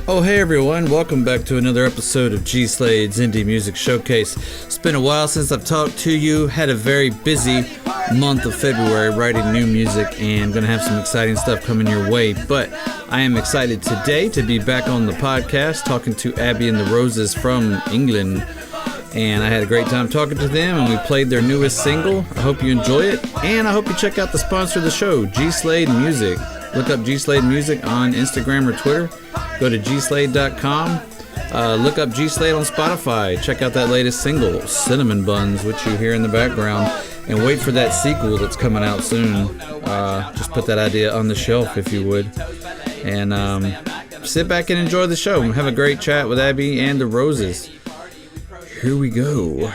Oh, hey everyone, welcome back to another episode of G Slade's Indie Music Showcase. It's been a while since I've talked to you, had a very busy month of February writing new music and gonna have some exciting stuff coming your way, but I am excited today to be back on the podcast talking to Abbie and the Roses from England, and I had a great time talking to them and we played their newest single. I hope you enjoy it, and I hope you check out the sponsor of the show, G Slade Music. Look up G Slade Music on Instagram or Twitter. Go to gslade.com. Look up G Slade on Spotify. Check out that latest single, Cinnamon Buns, which you hear in the background. And wait for that sequel that's coming out soon. Just put that idea on the shelf, if you would. And sit back and enjoy the show. Have a great chat with Abbie and the Roses. Here we go.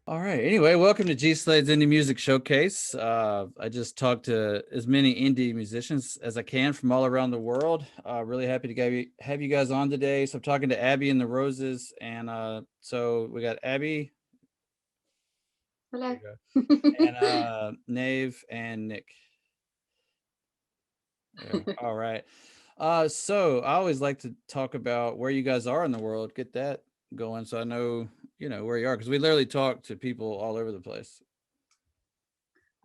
All right. Anyway, welcome to G Slade's Indie Music Showcase. I just talked to as many indie musicians as I can from all around the world. Really happy to have you guys on today. So I'm talking to Abbie and the Roses, and so we got Abbie. Hello. And Nave and Nick. Yeah. All right. So I always like to talk about where you guys are in the world. Get that going, so I know where you are, because we literally talk to people all over the place.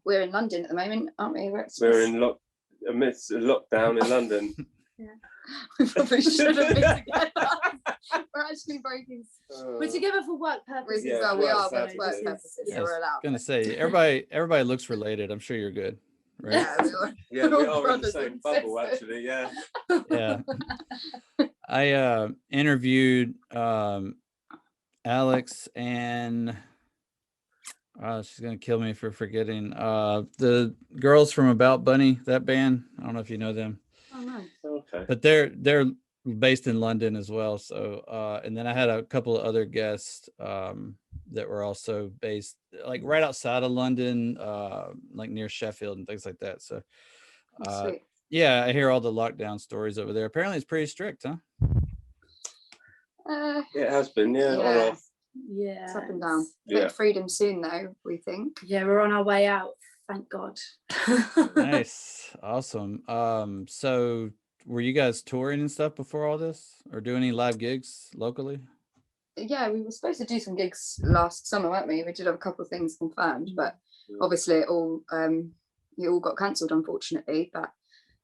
We're in London at the moment, aren't we? We're in amidst a lockdown in London. Yeah, we probably shouldn't be together. We're actually breaking. We're together for work purposes. We are, but work purposes, so we're allowed. Gonna say everybody looks related. I'm sure you're good, right? Yeah, we are in the same bubble, actually. Yeah. Yeah. I interviewed Alex and she's gonna kill me for forgetting the girls from About Bunny, that band. I don't know if you know them. Oh no. Okay. But they're based in London as well. So and then I had a couple of other guests that were also based like right outside of London, like near Sheffield and things like that. So Sweet. yeah, I hear all the lockdown stories over there. Apparently it's pretty strict, huh? It has been, yeah. On off. Yeah. It's up and down. Yeah. Freedom soon, though, we think. Yeah, we're on our way out. Thank God. Nice. Awesome. So were you guys touring and stuff before all this, or doing any live gigs locally? Yeah, we were supposed to do some gigs last summer, weren't we? We did have a couple of things confirmed, but obviously it all got cancelled, unfortunately. But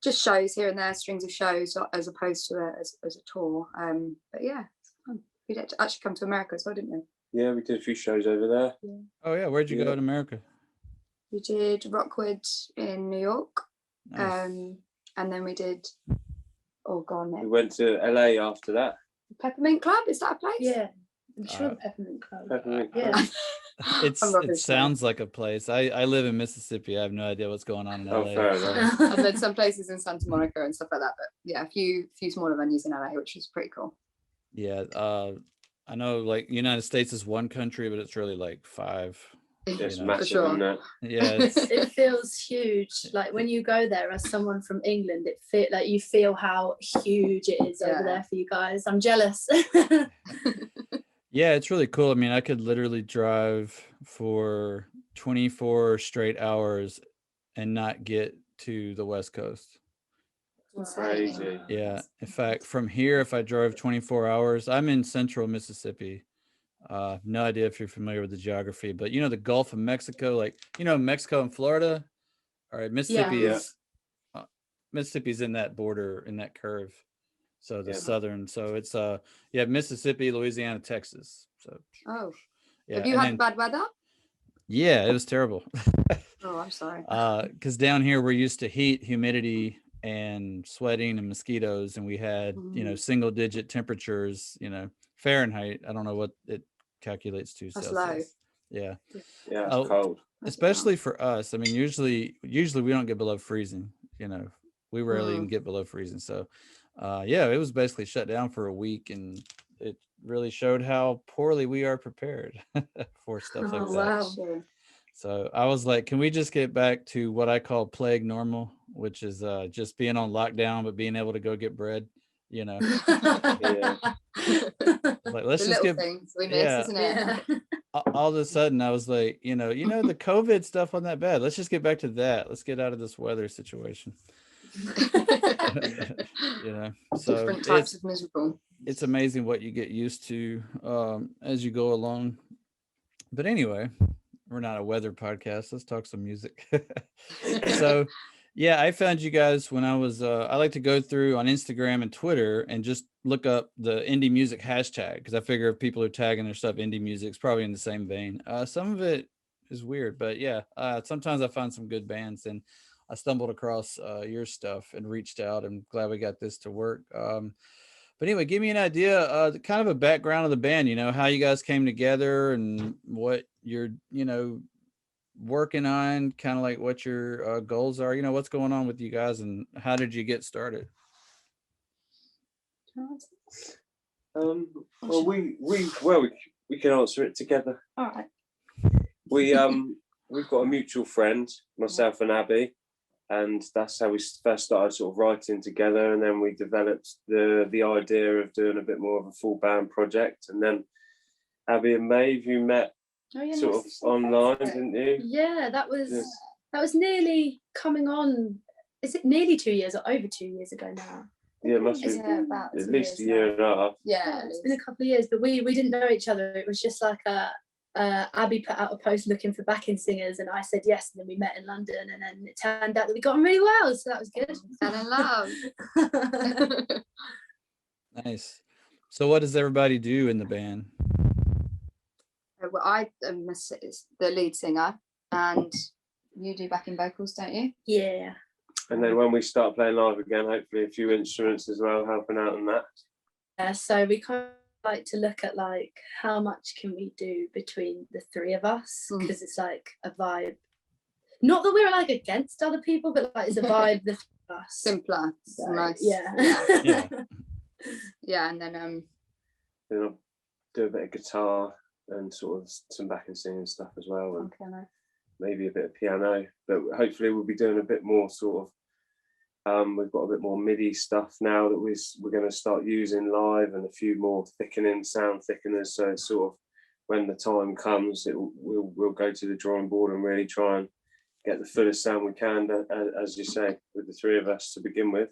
just shows here and there, strings of shows, as opposed to as a tour. But yeah, it's fun. We did actually come to America as well, didn't we? Yeah, we did a few shows over there. Yeah. Oh yeah, where'd you go in America? We did Rockwood in New York. Nice. And then we did We went to LA after that. Peppermint Club, is that a place? Yeah. I'm sure Peppermint Club. Peppermint Yeah. Club. It sounds like a place. I live in Mississippi. I have no idea what's going on in LA. Oh, fair enough. And then some places in Santa Monica and stuff like that. But yeah, a few smaller venues in LA, which was pretty cool. Yeah, I know like United States is one country, but it's really like five. It's know. massive, sure. isn't it? Yeah, it's, It feels huge. Like when you go there as someone from England, you feel how huge it is over there for you guys. I'm jealous. yeah, it's really cool. I mean, I could literally drive for 24 straight hours and not get to the West Coast. Crazy. Yeah. In fact, from here, if I drove 24 hours, I'm in central Mississippi. No idea if you're familiar with the geography, but the Gulf of Mexico, like, Mexico and Florida. All right. Mississippi Mississippi's in that border, in that curve. So the southern, so it's Mississippi, Louisiana, Texas. So yeah. Have you had bad weather? Yeah, it was terrible. Oh, I'm sorry. Because down here we're used to heat, humidity, and sweating and mosquitoes, and we had single digit temperatures, Fahrenheit. I don't know what it calculates to. That's Celsius. low. Yeah. Yeah, it's cold. Especially for us. I mean, usually we don't get below freezing. We rarely even get below freezing. So it was basically shut down for a week, and it really showed how poorly we are prepared for stuff like that. Wow. So I was like, can we just get back to what I call plague normal, which is just being on lockdown, but being able to go get bread, Yeah. Like, let's The just little get things we miss, isn't it? Yeah. all of a sudden I was like, the COVID stuff on that bad. Let's just get back to that. Let's get out of this weather situation. So different types of miserable. It's amazing what you get used to as you go along. But anyway, we're not a weather podcast. Let's talk some music. So yeah, I found you guys when I was I like to go through on Instagram and Twitter and just look up the indie music hashtag, because I figure if people are tagging their stuff indie music, it's probably in the same vein. Some of it is weird, but yeah, sometimes I find some good bands, and I stumbled across your stuff and reached out. I'm glad we got this to work. But anyway, give me an idea, kind of a background of the band, how you guys came together and what you're, working on, kind of like what your goals are, what's going on with you guys and how did you get started? Well, we can answer it together. All right. We've got a mutual friend, myself and Abbie, and that's how we first started sort of writing together, and then we developed the idea of doing a bit more of a full band project. And then Abbie and Maeve, you met sort of online, didn't you? Yeah, that was nearly coming on. Is it nearly 2 years or over 2 years ago now? Yeah, it must be about at least a year and a half. Yeah, it's been a couple of years, but we didn't know each other. It was just like Abbie put out a post looking for backing singers, and I said yes, and then we met in London, and then it turned out that we got on really well, so that was good. Fell in love. Nice. So what does everybody do in the band? Well, I am the lead singer, and you do backing vocals, don't you? Yeah. And then when we start playing live again, hopefully a few instruments as well, helping out on that. Yeah, so we kind of like to look at like how much can we do between the three of us, because it's like a vibe. Not that we're like against other people, but like it's a vibe the three of us. Simpler. So, nice. Yeah. Yeah, and then do a bit of guitar and sort of some backing singing stuff as well, and maybe a bit of piano. But hopefully we'll be doing a bit more sort of we've got a bit more MIDI stuff now that we're going to start using live, and a few more sound thickeners. So it's sort of when the time comes, we'll go to the drawing board and really try and get the fullest sound we can, as you say, with the three of us to begin with.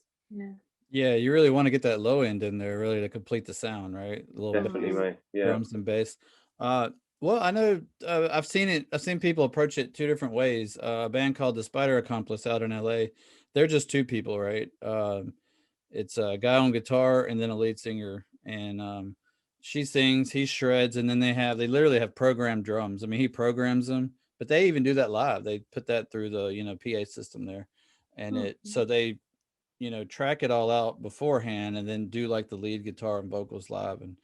Yeah, you really want to get that low end in there, really, to complete the sound, right? A little Definitely, mate. Yeah. Drums and bass. Well, I know I've seen people approach it two different ways. A band called the Spider Accomplice out in LA. They're just two people, right? It's a guy on guitar and then a lead singer, and she sings, he shreds, and then they literally have programmed drums. I mean, he programs them, but they even do that live. They put that through the PA system there, and so they track it all out beforehand and then do like the lead guitar and vocals live, and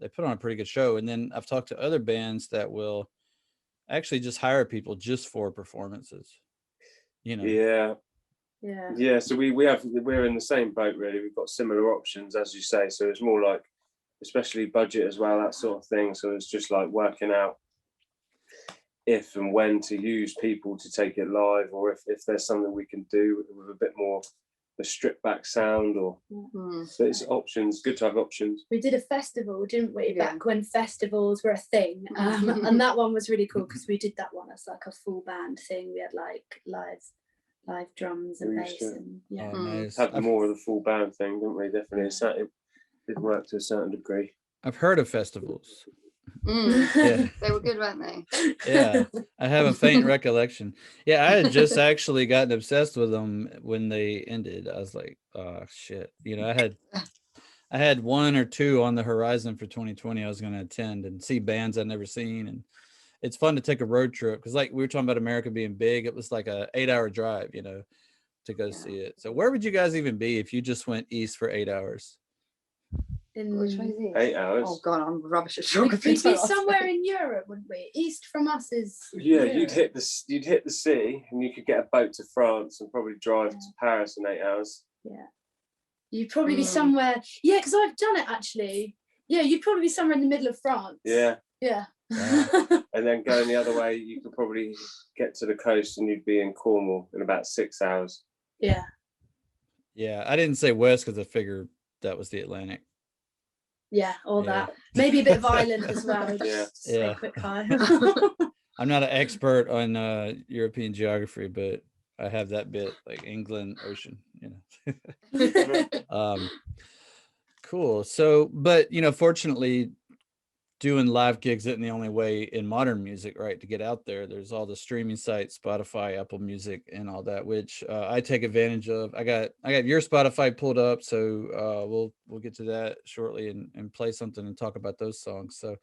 they put on a pretty good show. And then I've talked to other bands that will actually just hire people just for performances. Yeah. So we're in the same boat, really. We've got similar options, as you say. So it's more like, especially budget as well, that sort of thing. So it's just like working out if and when to use people to take it live, or if there's something we can do with a bit more a stripped back sound, or so it's options. Good to have options. We did a festival, didn't we, back when festivals were a thing, and that one was really cool because we did that one as like a full band thing. We had like live drums and bass, and nice. Had more of the full band thing, didn't we? Definitely, it did work to a certain degree. I've heard of festivals. Yeah. They were good, weren't they? Yeah, I have a faint recollection. Yeah, I had just actually gotten obsessed with them when they ended. I was like, oh shit, I had one or two on the horizon for 2020 I was going to attend and see bands I'd never seen. And it's fun to take a road trip, because like we were talking about America being big, it was like a 8-hour drive, to go see it. So where would you guys even be if you just went east for 8 hours? Which way is it? 8 hours. Oh god, I'm rubbish at geography. We'd be somewhere in Europe, wouldn't we? East from us is Europe. You'd hit the sea, and you could get a boat to France and probably drive to Paris in 8 hours. Yeah, you'd probably be somewhere. Yeah, because I've done it actually. Yeah, you'd probably be somewhere in the middle of France. Yeah. And then going the other way, you could probably get to the coast and you'd be in Cornwall in about 6 hours. Yeah, I didn't say west because I figured that was the Atlantic. Yeah, all that. Maybe a bit violent as well. Yeah. Say quick hi. I'm not an expert on European geography, but I have that bit, like England, ocean, Cool. So, but fortunately, doing live gigs isn't the only way in modern music, right? To get out there, there's all the streaming sites, Spotify, Apple Music, and all that, which I take advantage of. I got your Spotify pulled up, so we'll get to that shortly and play something and talk about those songs. So,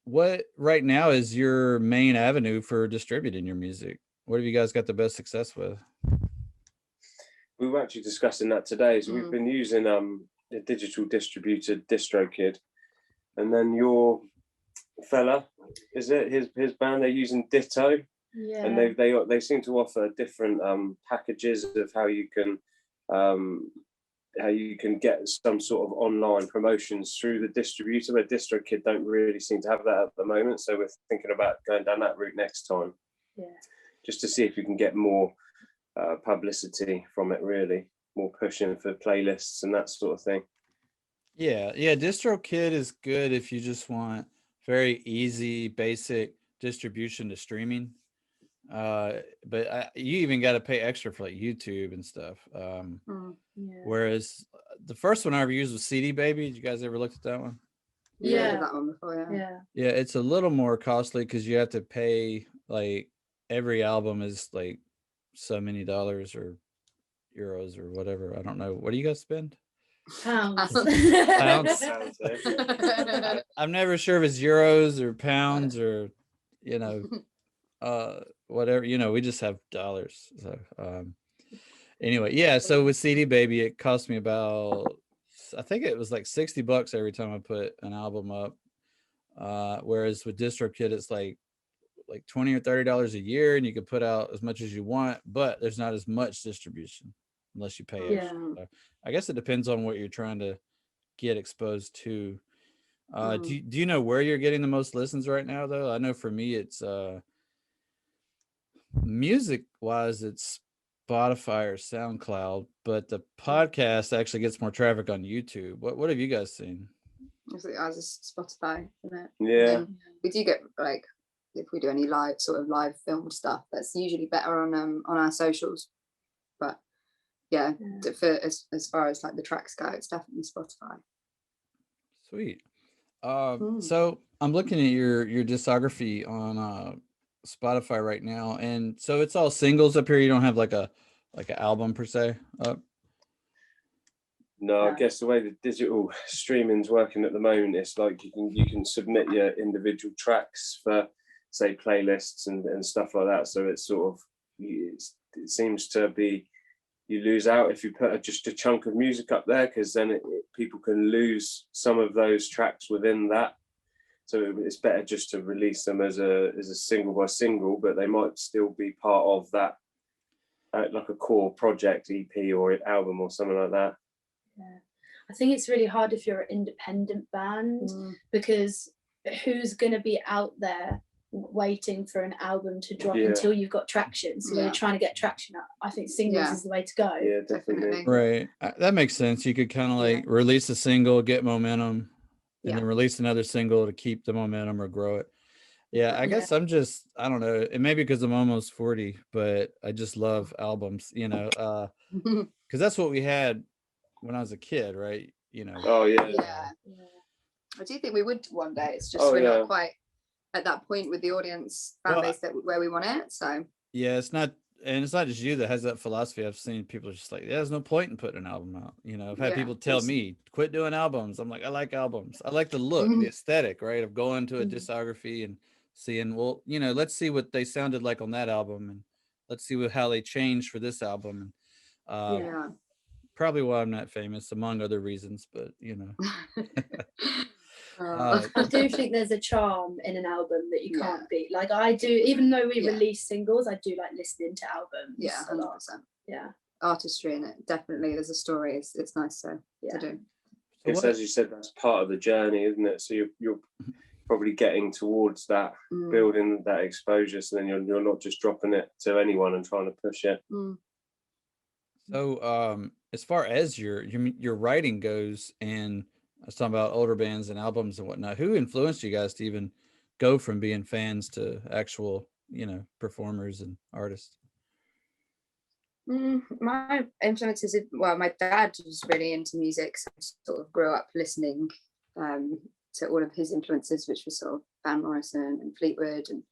what right now is your main avenue for distributing your music? What have you guys got the best success with? We were actually discussing that today. So we've been using a digital distributor, DistroKid, and then your fella, is it his band? They're using Ditto, Yeah. and they seem to offer different packages of how you can get some sort of online promotions through the distributor, where DistroKid don't really seem to have that at the moment. So we're thinking about going down that route next time. Yeah. Just to see if we can get more publicity from it, really, more pushing for playlists and that sort of thing. Yeah, DistroKid is good if you just want very easy, basic distribution to streaming. But you even got to pay extra for like YouTube and stuff. Whereas the first one I ever used was CD Baby. Did you guys ever looked at that one? Yeah, that one before. Yeah, it's a little more costly because you have to pay, like, every album is like so many dollars or euros or whatever. I don't know. What do you guys spend? Pounds. Pounds. I'm never sure if it's euros or pounds or whatever. We just have dollars. So anyway, yeah. So with CD Baby, it cost me about, I think it was like $60 every time I put an album up. Whereas with DistroKid, it's like $20 or $30 a year, and you can put out as much as you want, but there's not as much distribution unless you pay extra. So I guess it depends on what you're trying to get exposed to. Do you know where you're getting the most listens right now, though? I know for me, it's music wise, it's Spotify or SoundCloud, but the podcast actually gets more traffic on YouTube. What have you guys seen? Ours is Spotify, isn't it? Yeah. We do get, like, if we do any live filmed stuff, that's usually better on our socials. But yeah, for as far as like the tracks go, it's definitely Spotify. Sweet. So I'm looking at your discography on Spotify right now, and so it's all singles up here. You don't have like an album per se up? No, I guess the way the digital streaming's working at the moment, it's like you can submit your individual tracks for, say, playlists and stuff like that. So it's sort of, it seems to be, you lose out if you put just a chunk of music up there, because then people can lose some of those tracks within that. So it's better just to release them as a single by single, but they might still be part of that, like a core project, EP or album or something like that. Yeah, I think it's really hard if you're an independent band, because who's going to be out there waiting for an album to drop until you've got traction? So when you're trying to get traction up, I think singles is the way to go. Yeah, definitely. Right. That makes sense. You could kind of like release a single, get momentum, and then release another single to keep the momentum or grow it. Yeah, I guess I'm just, I don't know, it may be because I'm almost 40, but I just love albums, because that's what we had when I was a kid, right? Oh yeah. I do think we would one day. It's just we're not quite at that point with the audience fan base where we want it. So yeah, it's not just you that has that philosophy. I've seen people just like, there's no point in putting an album out. I've had people tell me, quit doing albums. I'm like, I like albums. I like the look, the aesthetic, right, of going to a discography and seeing, well, let's see what they sounded like on that album, and let's see how they changed for this album. And probably why I'm not famous, among other reasons, but I do think there's a charm in an album that you can't beat. Like I do, even though we release singles, I do like listening to albums. Yeah, 100%. Yeah, artistry in it, definitely. There's a story. It's nice to do. It's, as you said, that's part of the journey, isn't it? So you're probably getting towards that, building that exposure, so then you're not just dropping it to anyone and trying to push it. So as far as your writing goes, and I was talking about older bands and albums and whatnot. Who influenced you guys to even go from being fans to actual, performers and artists? My influences, well, my dad was really into music, so I sort of grew up listening to all of his influences, which was sort of Van Morrison and Fleetwood and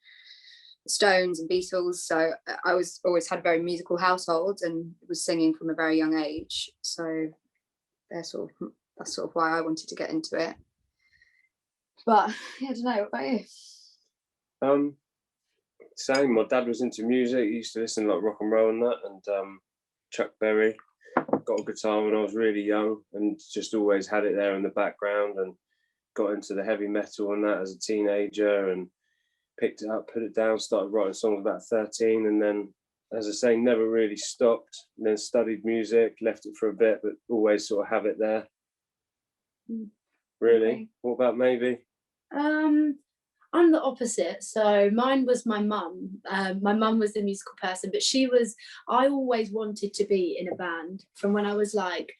the Stones and Beatles. So I was always had a very musical household and was singing from a very young age. So that's sort of why I wanted to get into it. But yeah, I don't know. What about you? Same. My dad was into music. He used to listen to like rock and roll and that, and Chuck Berry. Got a guitar when I was really young, and just always had it there in the background. And got into the heavy metal and that as a teenager, and picked it up, put it down, started writing songs about 13, and then, as I say, never really stopped. And then studied music, left it for a bit, but always sort of have it there. Really? Okay. What about maybe? I'm the opposite. So mine was my mum. My mum was the musical person, but I always wanted to be in a band from when I was like,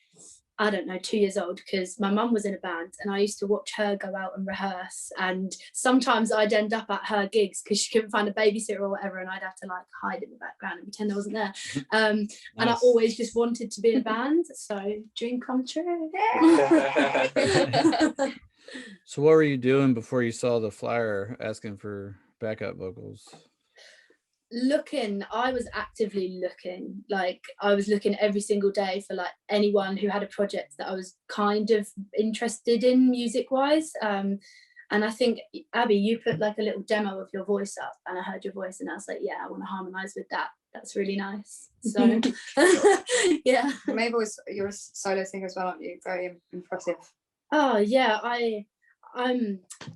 I don't know, 2 years old, because my mum was in a band and I used to watch her go out and rehearse. And sometimes I'd end up at her gigs because she couldn't find a babysitter or whatever, and I'd have to like hide in the background and pretend I wasn't there. Nice. And I always just wanted to be in a band. So dream come true. So what were you doing before you saw the flyer asking for backup vocals? I was actively looking. Like I was looking every single day for like anyone who had a project that I was kind of interested in music wise. And I think, Abbie, you put like a little demo of your voice up and I heard your voice and I was like, yeah, I want to harmonize with that. That's really nice. So yeah. Maybe you're a solo singer as well, aren't you? Very impressive. Oh yeah,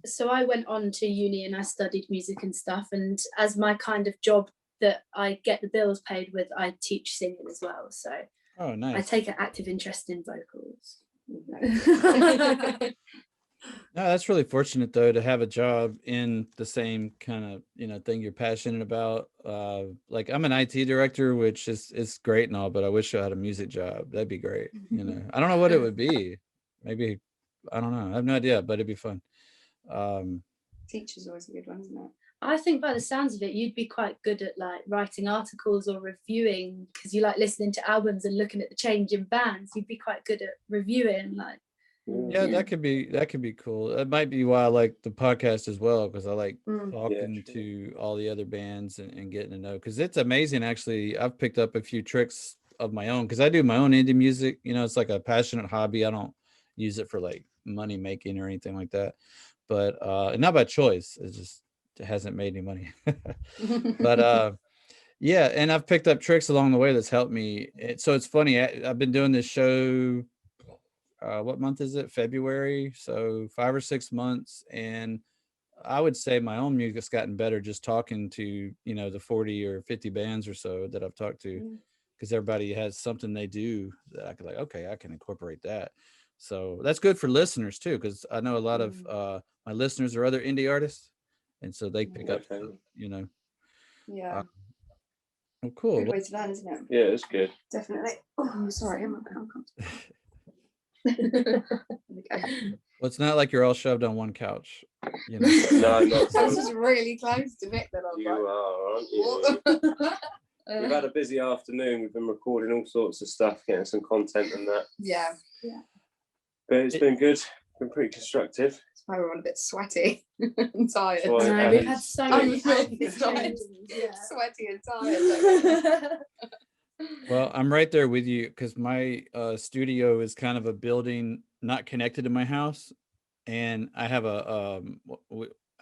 so I went on to uni and I studied music and stuff, and as my kind of job that I get the bills paid with, I teach singing as well. So oh, nice. I take an active interest in vocals. No, that's really fortunate though to have a job in the same kind of thing you're passionate about. Like I'm an IT director, which is great and all, but I wish I had a music job. That'd be great. I don't know what it would be. Maybe, I don't know. I have no idea, but it'd be fun. Teacher's always a good one, isn't it? I think by the sounds of it, you'd be quite good at like writing articles or reviewing, because you like listening to albums and looking at the change in bands. You'd be quite good at reviewing, like. Yeah, that could be cool. That might be why I like the podcast as well, because I like talking to all the other bands and getting to know, because it's amazing. Actually, I've picked up a few tricks of my own because I do my own indie music. It's like a passionate hobby. I don't use it for like money making or anything like that, but not by choice. It hasn't made any money. But yeah, and I've picked up tricks along the way that's helped me. So it's funny. I've been doing this show. What month is it? February. So 5 or 6 months. And I would say my own music's gotten better just talking to, the 40 or 50 bands or so that I've talked to, because everybody has something they do that I could like, okay, I can incorporate that. So that's good for listeners too, because I know a lot of my listeners are other indie artists. And so they pick up, Yeah. Oh, cool. Good way to learn, isn't it? Yeah, it's good. Definitely. Oh, sorry, I'm uncomfortable. Well, it's not like you're all shoved on one couch. No, not I was just really close to Nick then. You are, aren't you? We've had a busy afternoon. We've been recording all sorts of stuff, getting some content and that. Yeah. But it's been good. Been pretty constructive. That's why we're all a bit sweaty and tired. No, we've had so many really tired. Sweaty and tired. Well, I'm right there with you, because my studio is kind of a building not connected to my house, and I have I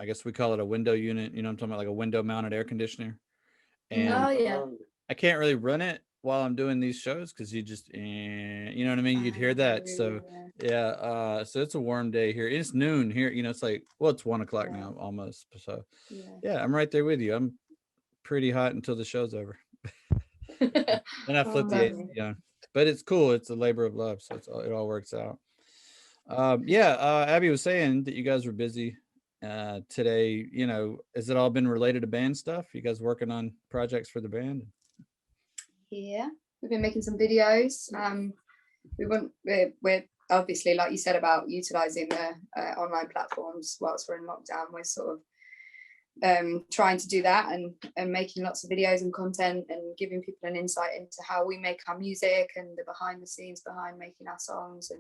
guess we call it a window unit. I'm talking about, like a window mounted air conditioner. And I can't really run it while I'm doing these shows because you just, you know what I mean? You'd hear that. So yeah. So it's a warm day here. It's noon here. It's like, well, it's 1 o'clock now almost. So yeah, I'm right there with you. I'm pretty hot until the show's over. And I flip the AC, but it's cool. It's a labor of love, so it all works out. Abbie was saying that you guys were busy today. Has it all been related to band stuff? You guys working on projects for the band? Yeah, we've been making some videos. We're obviously, like you said about utilising the online platforms whilst we're in lockdown, we're sort of trying to do that and making lots of videos and content and giving people an insight into how we make our music and the behind the scenes behind making our songs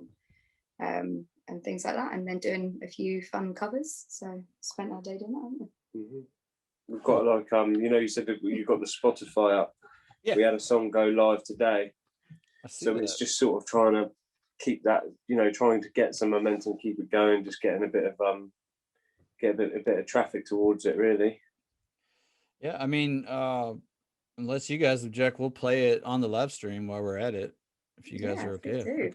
and things like that, and then doing a few fun covers. So spent our day doing that, haven't we? Mm-hmm. We've got like you said that you got the Spotify up. Yeah. We had a song go live today, so it's just sort of trying to keep that, trying to get some momentum, keep it going, just getting a bit of a bit of traffic towards it, really. Yeah, I mean, unless you guys object, we'll play it on the live stream while we're at it, if you guys are okay. Okay.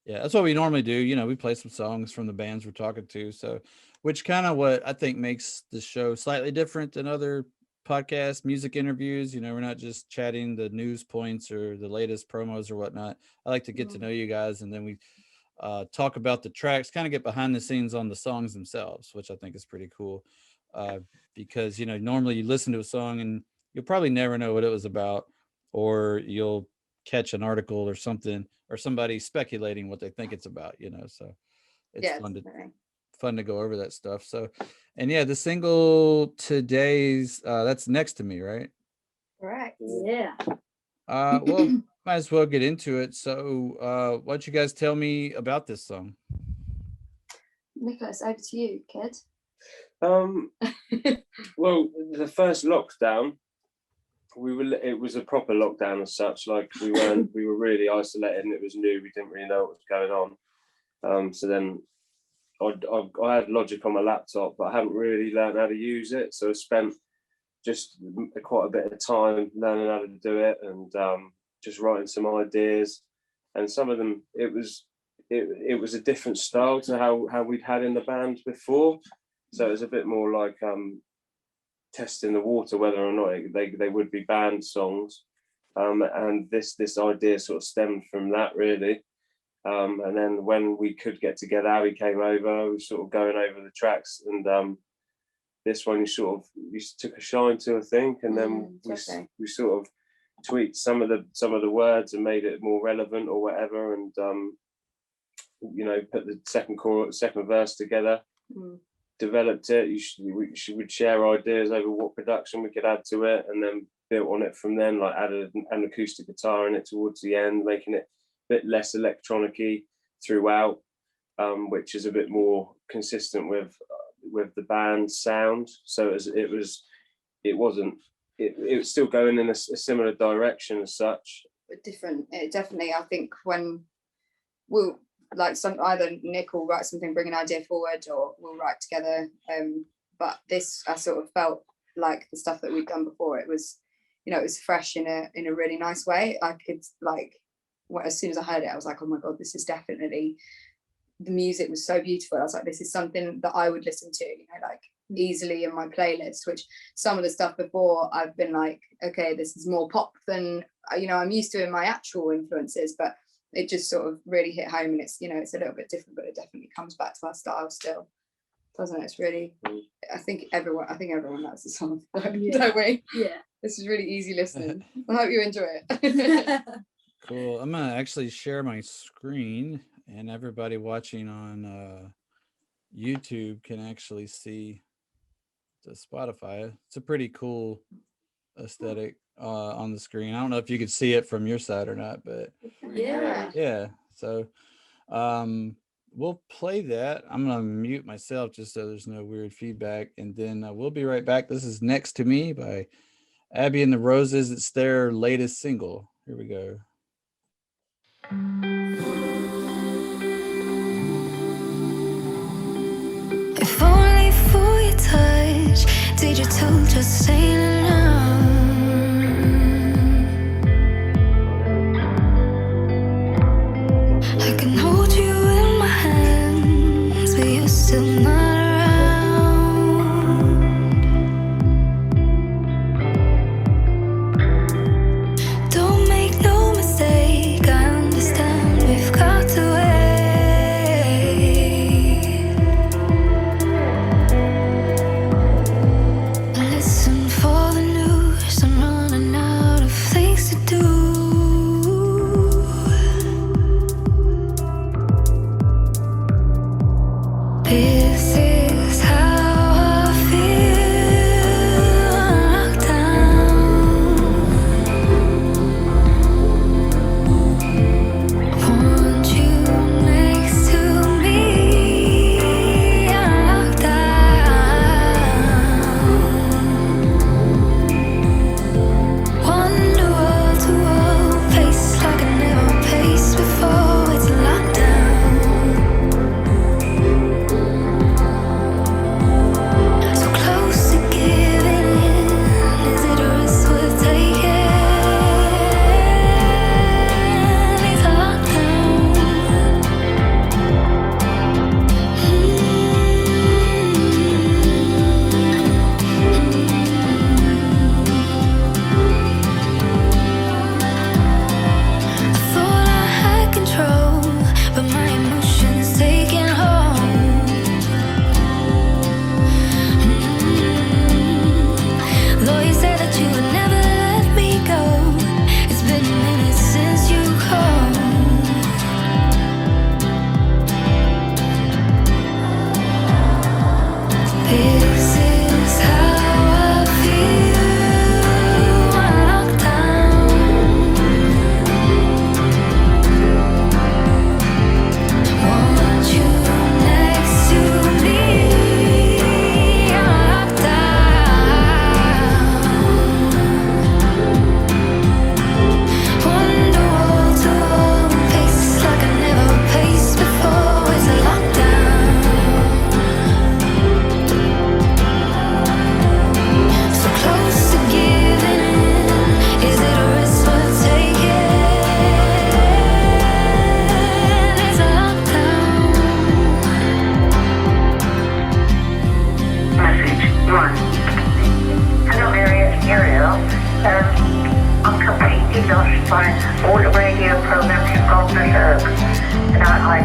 Yeah, that's what we normally do. We play some songs from the bands we're talking to, so which kind of what I think makes the show slightly different than other podcast music interviews. We're not just chatting the news points or the latest promos or whatnot. I like to get to know you guys, and then we talk about the tracks, kind of get behind the scenes on the songs themselves, which I think is pretty cool, because normally you listen to a song and you'll probably never know what it was about, or you'll catch an article or something, or somebody speculating what they think it's about, so it's fun to go over that stuff. So, and yeah, the single today's that's Next to Me, right? Correct. Yeah. Well, might as well get into it. So why don't you guys tell me about this song? Nicholas, over to you, kid. Well, the first lockdown, it was a proper lockdown as such. Like we were really isolated, and it was new. We didn't really know what was going on. So then I had Logic on my laptop, but I haven't really learned how to use it. So I spent just quite a bit of time learning how to do it, and just writing some ideas. And some of them, it was a different style to how we'd had in the band before. So it was a bit more like testing the water, whether or not they would be band songs. And this idea sort of stemmed from that, really. And then when we could get together, Abbie came over, we were sort of going over the tracks, and this one you took a shine to, I think, and then we sort of tweaked some of the words and made it more relevant or whatever, and put the second verse together, developed it. We would share ideas over what production we could add to it, and then built on it from then, like added an acoustic guitar in it towards the end, making it bit less electronic-y throughout, which is a bit more consistent with the band's sound. So it was still going in a similar direction as such, but different. It definitely, I think, when we'll either Nick will write something, bring an idea forward, or we'll write together. But this, I sort of felt like the stuff that we'd done before. It was, it was fresh in a really nice way. I could as soon as I heard it, I was like, oh my God, this is definitely, the music was so beautiful. I was like, this is something that I would listen to, easily in my playlist, which some of the stuff before I've been like, okay, this is more pop than, I'm used to in my actual influences, but it just sort of really hit home, and it's, it's a little bit different, but it definitely comes back to our style still, doesn't it? It's really, I think everyone knows the song, don't we? Yeah. This is really easy listening. I hope you enjoy it. Cool. I'm gonna actually share my screen, and everybody watching on YouTube can actually see the Spotify. It's a pretty cool aesthetic on the screen. I don't know if you could see it from your side or not, but yeah. So we'll play that. I'm gonna mute myself just so there's no weird feedback, and then we'll be right back. This is Next to Me by Abbie and the Roses. It's their latest single. Here we go. If only for your touch, did you tell just saying enough? I can hold you in my hands, but you're still not around. Don't make no mistake, I understand we've got to wait. Listen for the news, I'm running out of things to do. why all the radio programs have gone berserk. And I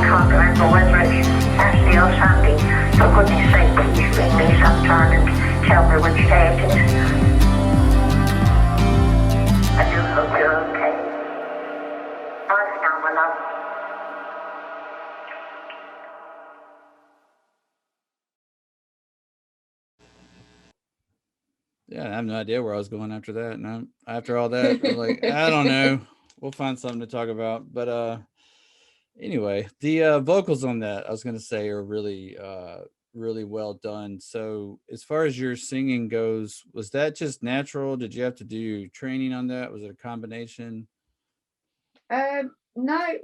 can't remember whether it's Saturday or Sunday. For goodness sake, please ring me sometime and tell me which day it is. I do hope you're okay. Bye for now, my love. Yeah, I have no idea where I was going after that. No, after all that, I'm like, I don't know. We'll find something to talk about. But anyway, the vocals on that, I was gonna say, are really really well done. So as far as your singing goes, was that just natural? Did you have to do training on that? Was it a combination? No,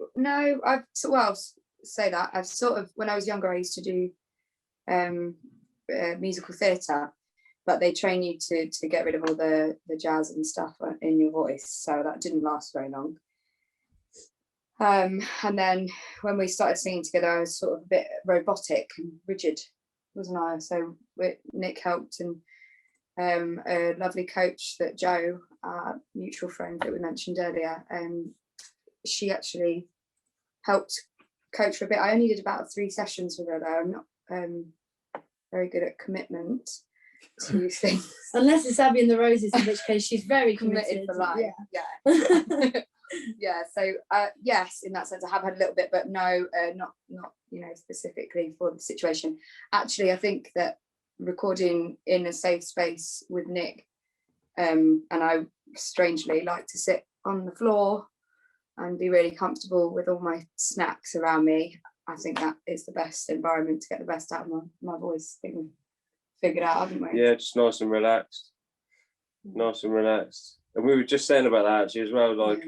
say that I've sort of, when I was younger, I used to do musical theatre, but they train you to get rid of all the jazz and stuff in your voice, so that didn't last very long. And then when we started singing together, I was sort of a bit robotic and rigid, wasn't I? So Nick helped, and a lovely coach that Jo, our mutual friend that we mentioned earlier, she actually helped coach for a bit. I only did about 3 sessions with her though. I'm not very good at commitment to things. Unless it's Abbie and the Roses, in which case she's very committed for life. Yeah. Yeah. So yes, in that sense, I have had a little bit, but no, not specifically for the situation. Actually, I think that recording in a safe space with Nick, and I strangely like to sit on the floor and be really comfortable with all my snacks around me. I think that is the best environment to get the best out of my voice. I think we've figured out, haven't we? Yeah, just nice and relaxed. Nice and relaxed. And we were just saying about that actually as well, like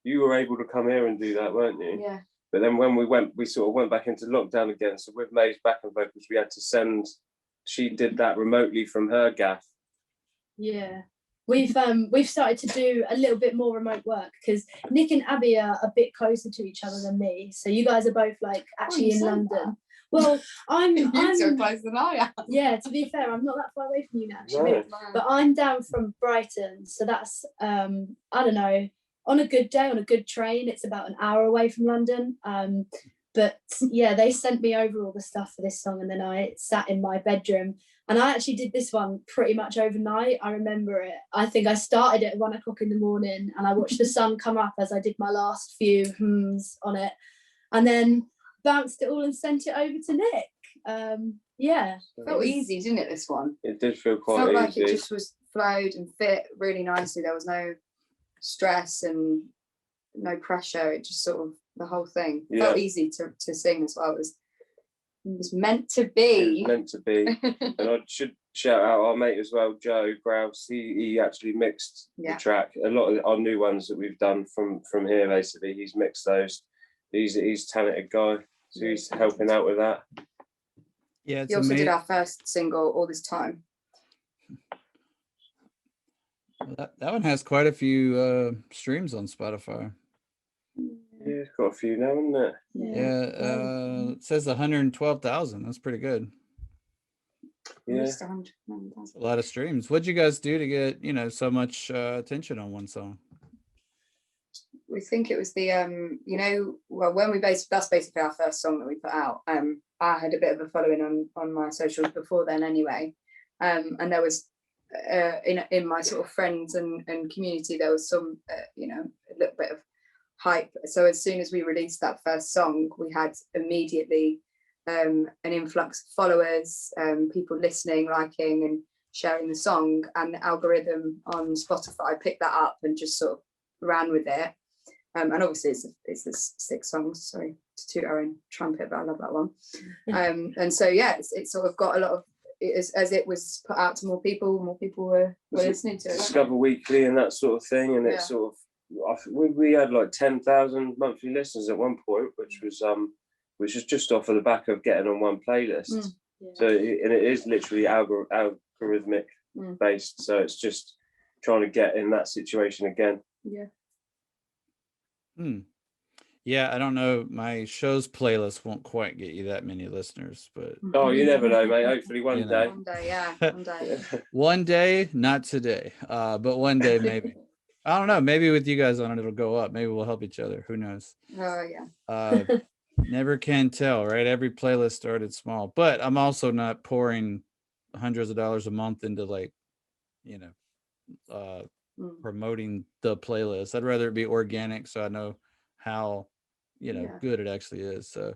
you were able to come here and do that, weren't you? Yeah. But then when we sort of went back into lockdown again, so with May's backing vocals, we had to she did that remotely from her gaff. Yeah. We've started to do a little bit more remote work because Nick and Abbie are a bit closer to each other than me. So you guys are both like actually in London. That. Well, I'm so close than I am. Yeah, to be fair, I'm not that far away from you now, actually. No. But I'm down from Brighton, so that's I don't know. On a good day, on a good train, it's about an hour away from London. But yeah, they sent me over all the stuff for this song, and then I sat in my bedroom. And I actually did this one pretty much overnight. I remember it. I think I started at 1 o'clock in the morning and I watched the sun come up as I did my last few hums on it, and then bounced it all and sent it over to Nick. Yeah. It felt easy, didn't it, this one? It did feel quite felt easy. Like it just was flowed and fit really nicely. There was no stress and no pressure. It just sort of, the whole thing felt easy to sing as well. It was meant to be. It was meant to be. And I should shout out our mate as well, Joe Grouse. He actually mixed the track. A lot of our new ones that we've done from here, basically, he's mixed those. He's a talented guy, so he's helping out with that. Yeah, he also did our first single, All This Time. That one has quite a few streams on Spotify. Yeah, it's got a few now, isn't it? Yeah, it says 112,000. That's pretty good. Yeah, a lot of streams. What'd you guys do to get so much attention on one song? We think it was the when that's basically our first song that we put out. I had a bit of a following on my socials before then anyway, and there was in my sort of friends and community, there was some a little bit of hype. So as soon as we released that first song, we had immediately an influx of followers, people listening, liking and sharing the song, and the algorithm on Spotify picked that up and just sort of ran with it. And obviously it's 6 songs, sorry to toot our own trumpet, but I love that one. And so it's sort of got a lot of, as it was put out to more people were listening to it. Discover Weekly and that sort of thing, and it's sort of, we had like 10,000 monthly listeners at one point, which was just off of the back of getting on one playlist. So and it is literally algorithmic based, so it's just trying to get in that situation again. Yeah, I don't know, my show's playlist won't quite get you that many listeners, but you never know, mate. Hopefully one day. One day. One day, not today, but one day maybe. I don't know. Maybe with you guys on it, it'll go up. Maybe we'll help each other. Who knows? Oh yeah. Never can tell, right? Every playlist started small, but I'm also not pouring hundreds of dollars a month into like, you know, promoting the playlist. I'd rather it be organic, so I know how, you know, good it actually is. So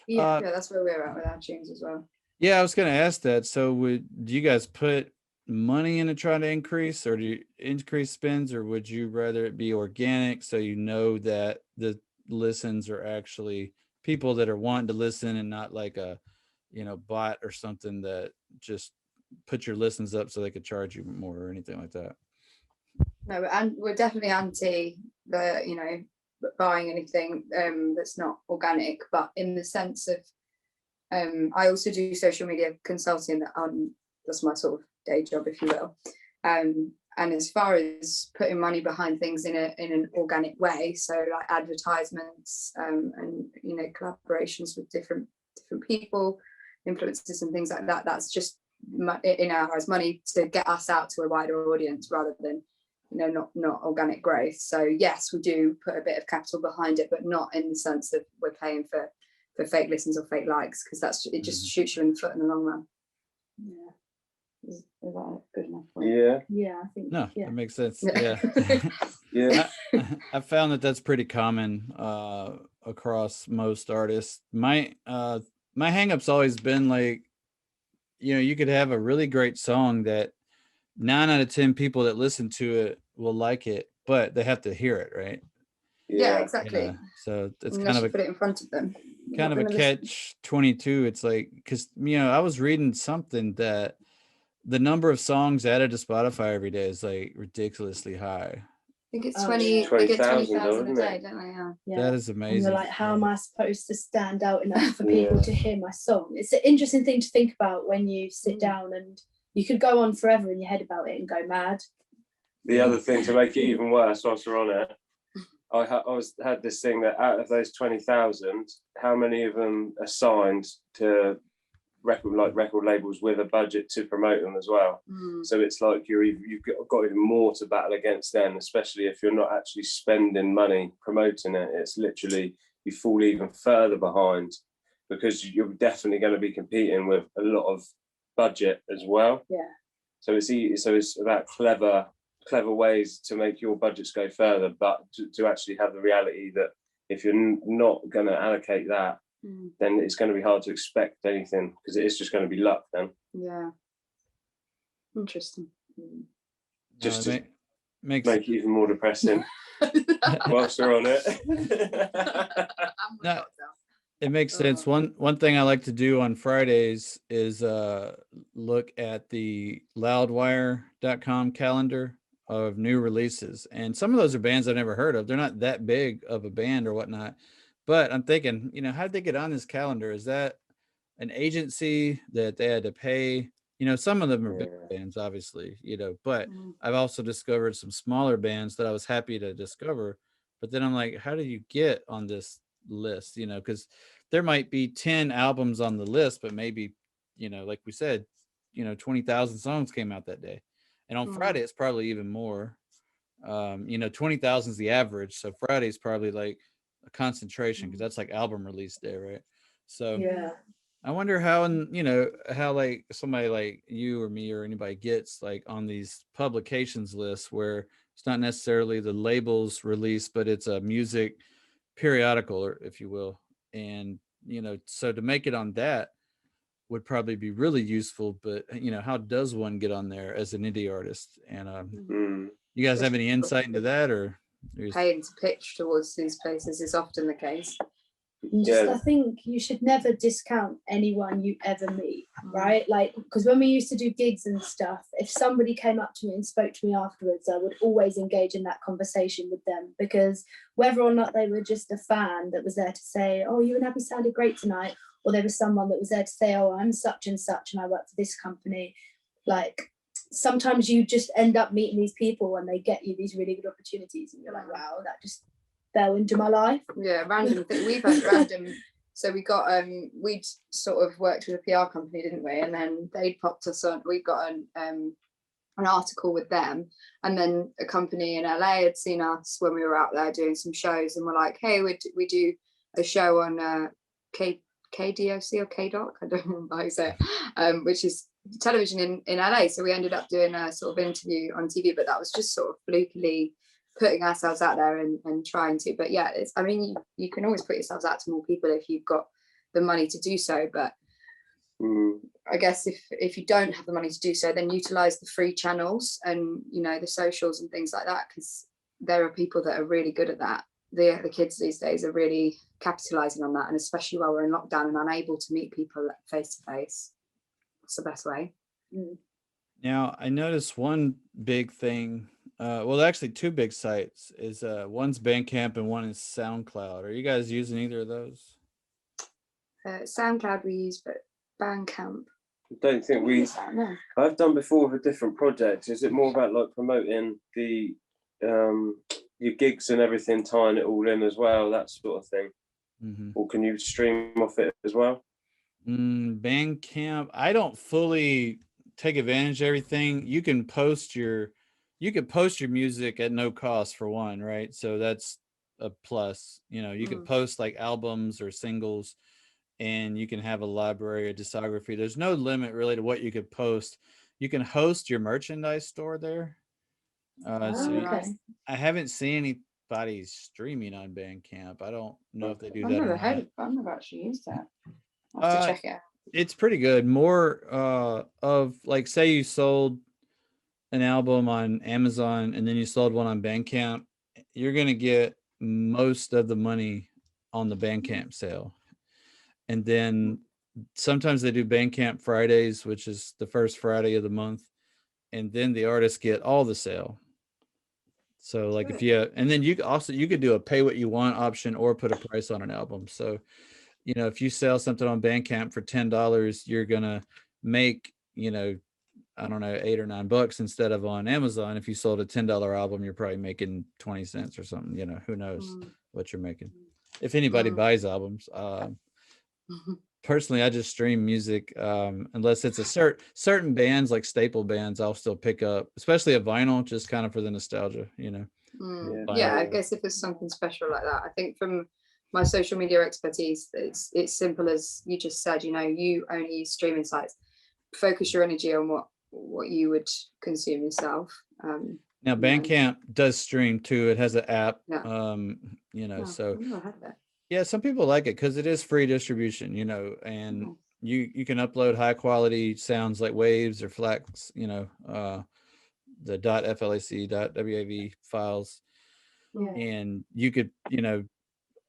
yeah, that's where we're at with our tunes as well. yeah, I was gonna ask that. So do you guys put money into trying to increase, or do you increase spends, or would you rather it be organic so you know that the listens are actually people that are wanting to listen and not like a, you know, bot or something that just put your listens up so they could charge you more or anything like that? No, and we're definitely anti the, you know, buying anything that's not organic, but in the sense of I also do social media consulting. That's my sort of day job, if you will. And as far as putting money behind things in an organic way, so like advertisements and, you know, collaborations with different people, influencers and things like that, that's just in our eyes money to get us out to a wider audience rather than, you know, not organic growth. So yes, we do put a bit of capital behind it, but not in the sense that we're paying for fake listens or fake likes, because it just shoots you in the foot in the long run. Yeah. Is that good enough? Yeah, I think. No, yeah. that makes sense. Yeah. Yeah. I found that that's pretty common across most artists. My hang-up's always been like, you know, you could have a really great song that 9 out of 10 people that listen to it will like it, but they have to hear it, right? Yeah, exactly. Yeah. So it's Unless kind of you put it in front of them. kind of a catch 22. It's like, because, you know, I was reading something that the number of songs added to Spotify every day is like ridiculously high. I think it's 20. They get 20,000 a day, don't they? Yeah. That is And amazing. you're like, how am I supposed to stand out enough for people to hear my song? It's an interesting thing to think about when you sit down, and you could go on forever in your head about it and go mad. The other thing to make it even worse, whilst we're on it, I had this thing that out of those 20,000, how many of them are signed to record labels with a budget to promote them as well? So it's like you've got even more to battle against then, especially if you're not actually spending money promoting it. It's literally, you fall even further behind, because you're definitely going to be competing with a lot of budget as well. Yeah. So it's about clever ways to make your budgets go further, but to actually have the reality that if you're not going to allocate that, then it's going to be hard to expect anything, because it's just going to be luck then. Yeah. Interesting. Just to make it even more depressing whilst we're on it. No, it makes sense. One thing I like to do on Fridays is look at the loudwire.com calendar of new releases, and some of those are bands I've never heard of. They're not that big of a band or whatnot, but I'm thinking, you know, how'd they get on this calendar? Is that an agency that they had to pay? You know, some of them are big bands, obviously, you know, but I've also discovered some smaller bands that I was happy to discover. But then I'm like, how do you get on this list? You know, because there might be 10 albums on the list, but maybe, you know, like we said, you know, 20,000 songs came out that day. And on Friday, it's probably even more. You know, 20,000 is the average. So Friday is probably like a concentration, because that's like album release day, right? So yeah, I wonder how, you know, how like somebody like you or me or anybody gets like on these publications lists where it's not necessarily the label's release, but it's a music periodical, or if you will. And, you know, so to make it on that would probably be really useful. But, you know, how does one get on there as an indie artist? And you guys have any insight into that, or paying to pitch towards these places is often the case? I think you should never discount anyone you ever meet, right? Like, because when we used to do gigs and stuff, if somebody came up to me and spoke to me afterwards, I would always engage in that conversation with them, because whether or not they were just a fan that was there to say, oh, you and Abbie sounded great tonight, or there was someone that was there to say, oh, I'm such and such and I work for this company, like, sometimes you just end up meeting these people and they get you these really good opportunities, and you're like, wow, that just fell into my life. Yeah, random thing. We've had random. So we got we'd sort of worked with a PR company, didn't we? And then they popped us on. We got a an article with them, and then a company in LA had seen us when we were out there doing some shows, and were like, hey, we do a show on KDOC or KDOC, I don't remember how you say it, which is television in LA. So we ended up doing a sort of interview on TV, but that was just sort of flukily putting ourselves out there and trying to. But yeah, I mean, you can always put yourselves out to more people if you've got the money to do so. But I guess if you don't have the money to do so, then utilize the free channels and, you know, the socials and things like that, because there are people that are really good at that. The kids these days are really capitalizing on that, and especially while we're in lockdown and unable to meet people face to face, it's the best way. Now, I noticed one big thing. Well, actually, two big sites is one's Bandcamp and one is SoundCloud. Are you guys using either of those? SoundCloud we use, but Bandcamp. I don't think No. I've done before with a different project. Is it more about like promoting the your gigs and everything, tying it all in as well, that sort of thing? Or can you stream off it as well? Bandcamp, I don't fully take advantage of everything. You can post your music at no cost, for one, right? So that's a plus. You know, you can post like albums or singles, and you can have a library or discography. There's no limit really to what you could post. You can host your merchandise store there. Okay. I haven't seen anybody streaming on Bandcamp. I don't know if they do that. I've never actually used that. I'll have to check it out. It's pretty good. More of like, say you sold an album on Amazon and then you sold one on Bandcamp, you're gonna get most of the money on the Bandcamp sale. And then sometimes they do Bandcamp Fridays, which is the first Friday of the month, and then the artists get all the sale. So like if you, and then you could do a pay what you want option or put a price on an album. So, you know, if you sell something on Bandcamp for $10, you're gonna make, you know, I don't know, $8 or $9 instead of on Amazon. If you sold a $10 album, you're probably making 20 cents or something. You know, who knows what you're making. If anybody buys albums. Personally, I just stream music unless it's a certain bands, like staple bands, I'll still pick up, especially a vinyl, just kind of for the nostalgia, you know. Yeah, I guess if there's something special like that. I think from my social media expertise, it's simple as you just said. You know, you only use streaming sites. Focus your energy on what you would consume yourself. Now Bandcamp does stream too. It has an app. You know, so I've never heard of it. Yeah, some people like it because it is free distribution, you know, and you can upload high quality sounds like waves or FLACs, you know, the .flac, .wav files, and you could, you know,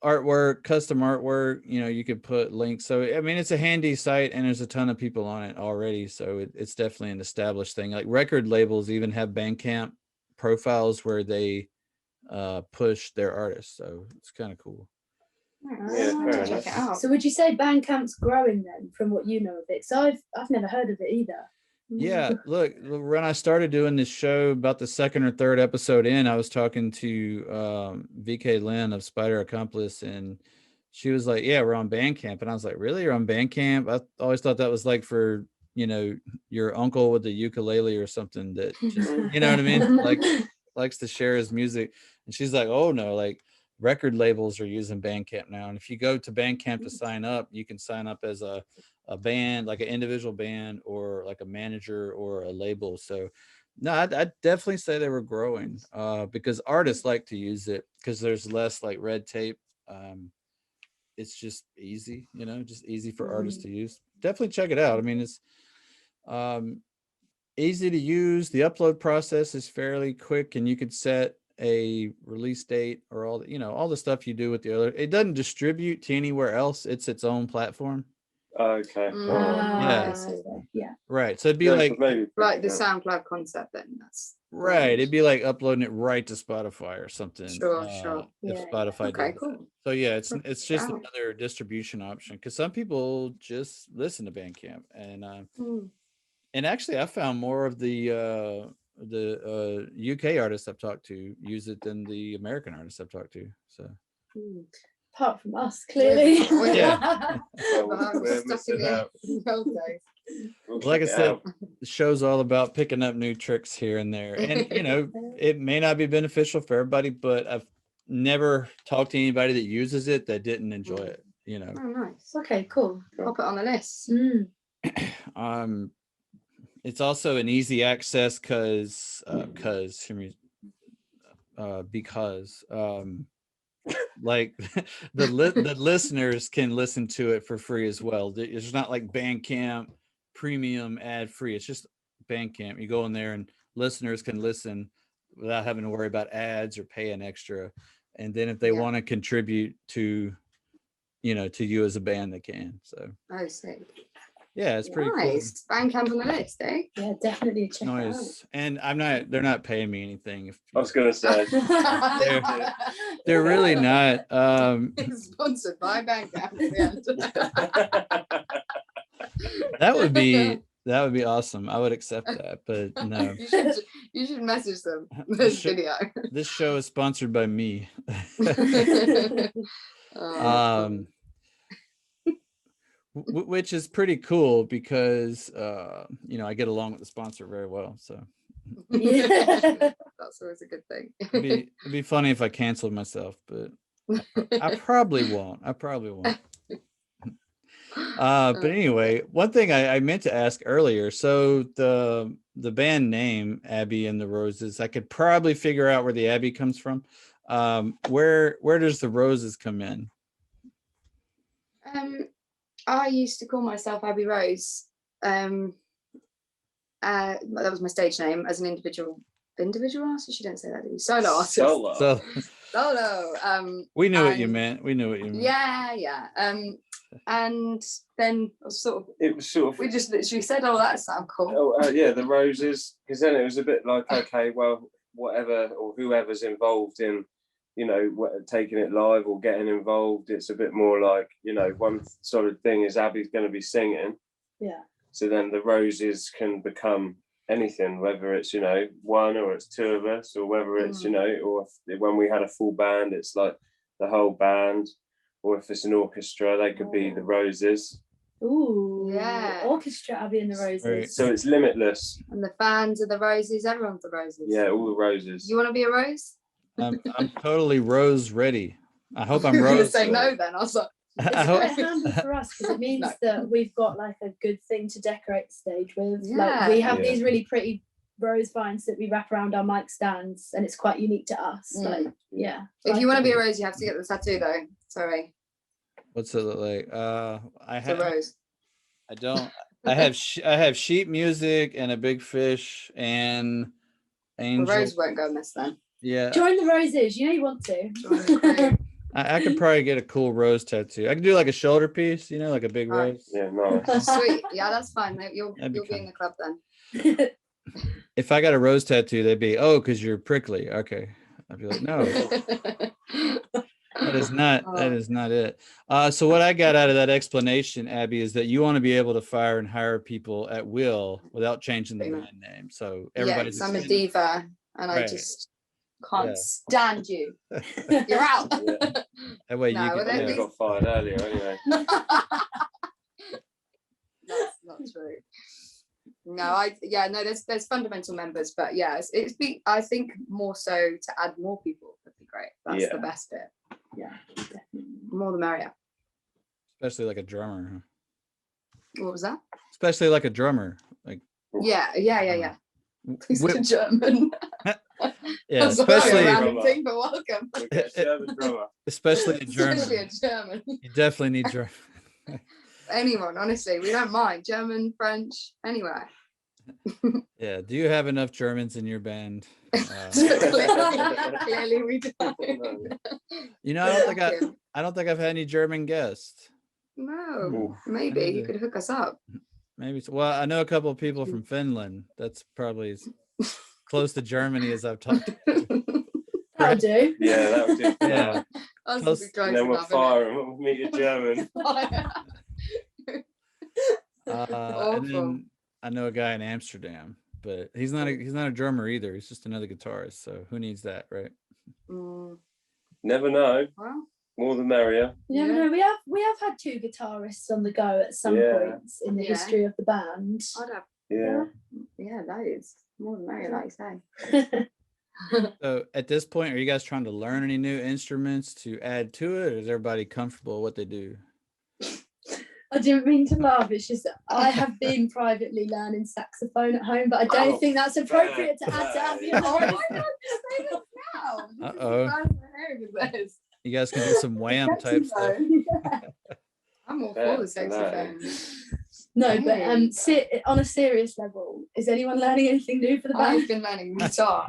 artwork, custom artwork, you know, you could put links. So I mean, it's a handy site, and there's a ton of people on it already, so it's definitely an established thing. Like record labels even have Bandcamp profiles where they push their artists, so it's kind of cool. Check it out. So would you say Bandcamp's growing then, from what you know of it? So I've never heard of it either. Yeah, look, when I started doing this show, about the second or third episode in, I was talking to VK Lynn of Spider Accomplice, and she was like, yeah, we're on Bandcamp. And I was like, really? You're on Bandcamp? I always thought that was like for, you know, your uncle with the ukulele or something that just, you know what I mean? Like likes to share his music. And she's like, oh no, like record labels are using Bandcamp now. And if you go to Bandcamp to sign up, you can sign up as a band, like an individual band, or like a manager or a label. So no, I'd definitely say they were growing because artists like to use it because there's less like red tape. It's just easy, you know, just easy for artists to use. Definitely check it out. I mean, it's easy to use. The upload process is fairly quick, and you could set a release date or all the, you know, all the stuff you do with the other. It doesn't distribute to anywhere else. It's its own platform. Okay. Yeah. Right. So it'd be like maybe, the SoundCloud concept then. That's right. It'd be like uploading it right to Spotify or something. Sure. If Yeah. Spotify Okay, did cool. that. So yeah, it's just Wow. another distribution option because some people just listen to Bandcamp, and actually I found more of the UK artists I've talked to use it than the American artists I've talked to. So Apart from us, clearly. Yeah. Well, we're Stuck missing in out. the old days. We'll Like I check it said, out. the show's all about picking up new tricks here and there. And, you know, it may not be beneficial for everybody, but I've never talked to anybody that uses it that didn't enjoy it, you know. Oh, nice. Okay, cool. Pop it on the list. It's also an easy access because like the listeners can listen to it for free as well. It's not like Bandcamp premium ad free. It's just Bandcamp. You go in there and listeners can listen without having to worry about ads or paying extra. And then if they want to contribute to, you know, to you as a band, they can. So Oh, sick. yeah, it's pretty Nice. Bandcamp on the list, eh? Yeah, definitely check cool. it out. Nice. And they're not paying me anything. If I was gonna say. they're really not. It's sponsored by Bandcamp. That would be awesome. I would accept that, but no. You should message them this video. This show is sponsored by me. Which is pretty cool because you know, I get along with the sponsor very well. So that's always a good thing. it'd be funny if I canceled myself, but I probably won't. But anyway, one thing I meant to ask earlier. So the band name Abbie and the Roses, I could probably figure out where the Abbie comes from. Where does the Roses come in? I used to call myself Abbie Rose. That was my stage name as an individual artist. You don't say that, do you? Solo artist. Solo. We knew what you meant. Yeah. And then It was sort of. we just literally said, "Oh, that sounds cool." Oh, yeah, the Roses. Because then it was a bit like, okay, well, whatever or whoever's involved in, you know, taking it live or getting involved, it's a bit more like, you know, one solid thing is Abbie's going to be singing. Yeah. So then the Roses can become anything, whether it's, you know, one or it's two of us, or whether it's, you know, or when we had a full band, it's like the whole band, or if it's an orchestra, they could be the Roses. Ooh, yeah. Orchestra Abbie and the Roses. Right. So it's limitless. And the fans are the Roses. Everyone's the Roses. Yeah, all the Roses. You want to be a Rose? I'm totally Rose ready. I hope I'm You were gonna Rose. say no then. I was like, I hope. It's handy for us because it means that we've got like a good thing to decorate the stage with. Yeah. Like we have Yeah. these really pretty rose vines that we wrap around our mic stands, and it's quite unique to us. Like, yeah. if you want to be a Rose, you have to get the tattoo though. Sorry. What's it look like? I It's a Rose. I don't. I have sheet music and a big fish and The angel. Rose won't go miss then. Yeah, Join the Roses. You know you want to. Join the crew. I could probably get a cool rose tattoo. I could do like a shoulder piece, you know, like a big Right. rose. Yeah, nice. Sweet. Yeah, that's fine. You'll That'd be be in fun. the club then. If I got a rose tattoo, they'd be, oh, because you're prickly. Okay, I'd be like, no, that is not. That is not it. So what I got out of that explanation, Abbie, is that you want to be able to fire and hire people at will without changing the band name. So everybody's. I'm a diva, and I Right. just can't Yeah. stand you. You're out. Yeah. That way No, you well, can. then I got fired earlier anyway. That's not true. No, there's fundamental members, but yeah, I think more so to add more people would be great. That's the best bit. Yeah, definitely. More the merrier. Especially like a drummer. What was that? Especially like a drummer. Like Yeah. He's Whip- German. yeah, That's not a especially random thing, but welcome. We get a German drummer. especially a German. Especially a German. You definitely need German. Anyone, honestly, we don't mind. German, French, anywhere. Yeah. Do you have enough Germans in your band? Clearly we don't. You know, I don't think I've had any German guests. No, maybe you could hook us up. Maybe. Well, I know a couple of people from Finland. That's probably as close to Germany as I've talked to. That'll do. Yeah, that would do. Yeah. Us Close- would be close And then we'll enough, fire him. We'll meet a German. innit? And then I know a guy in Amsterdam, but he's not a drummer either. He's just another guitarist. So who needs that, right? Mm, Never know. well, More the merrier. You never know. We have had 2 guitarists on the go at some points in the history of the band. I'd have loads. More than merrier, like you say. So at this point, are you guys trying to learn any new instruments to add to it, or is everybody comfortable with what they do? I didn't mean to laugh. It's just that I have been privately learning saxophone at home, but I don't think that's appropriate to add to Abbie and Oh, Roses. why not say this now? Uh-oh. You guys can do some wham type stuff. I'm all for the saxophone. No, but on a serious level, is anyone learning anything new for the band? I've been learning guitar